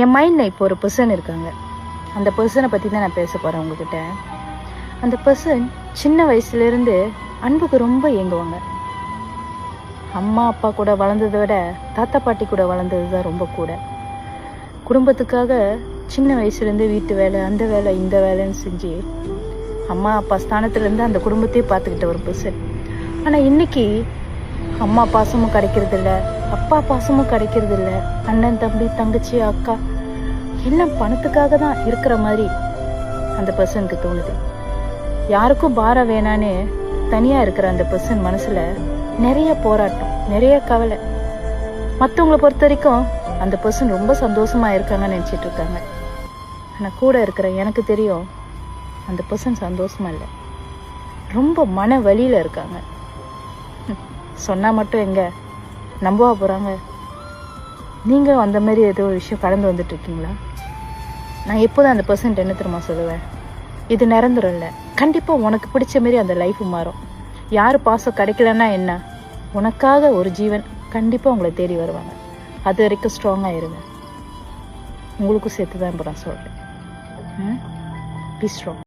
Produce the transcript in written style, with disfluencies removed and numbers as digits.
என் மைண்டில் இப்போ ஒரு பர்சன் இருக்காங்க. அந்த பர்சனை பற்றி தான் நான் பேச போகிறேன் உங்ககிட்ட. அந்த பர்சன் சின்ன வயசுலேருந்து அன்புக்கு ரொம்ப ஏங்குவாங்க. அம்மா அப்பா கூட வளர்ந்ததை விட தாத்தா பாட்டி கூட வளர்ந்தது தான் ரொம்ப கூட. குடும்பத்துக்காக சின்ன வயசுலேருந்து வீட்டு வேலை, அந்த வேலை, இந்த வேலைன்னு செஞ்சு அம்மா அப்பா ஸ்தானத்துலேருந்து அந்த குடும்பத்தையே பார்த்துக்கிட்ட ஒரு பர்சன். ஆனால் இன்னைக்கு அம்மா பாசமும் கிடைக்கிறதில்ல, அப்பா பாசமும் கிடைக்கிறதில்ல, அண்ணன் தம்பி தங்கச்சி அக்கா எல்லாம் பணத்துக்காக தான் இருக்கிற மாதிரி அந்த பர்சனுக்கு தோணுது. யாருக்கும் பாரம் வேணான்னு தனியாக இருக்கிற அந்த பர்சன் மனசில் நிறைய போராட்டம், நிறைய கவலை. மற்றவங்களை பொறுத்த வரைக்கும் அந்த பர்சன் ரொம்ப சந்தோஷமாக இருக்காங்கன்னு நினச்சிட்டு இருக்காங்க. ஆனால் கூட இருக்கிற எனக்கு தெரியும் அந்த பர்சன் சந்தோஷமா இல்லை, ரொம்ப மன வலியில் இருக்காங்க. சொன்னால் மட்டும் எங்க நம்பவா போகிறாங்க? நீங்கள் அந்த மாதிரி ஏதோ ஒரு விஷயம் கடந்து வந்துட்டுருக்கீங்களா? நான் எப்போதான் அந்த பர்சன்ட் என்ன தெரியுமா சொல்லுவேன், இது நிரந்தரம் இல்லை. கண்டிப்பாக உனக்கு பிடிச்ச மாரி அந்த லைஃப் மாறும். யார் பாசம் கிடைக்கலன்னா என்ன, உனக்காக ஒரு ஜீவன் கண்டிப்பாக உங்களை தேடி வருவாங்க. அது வரைக்கும் ஸ்ட்ராங்காக இருங்க. உங்களுக்கும் சேர்த்து தான் இப்போ நான் சொல்கிறேன். Be strong.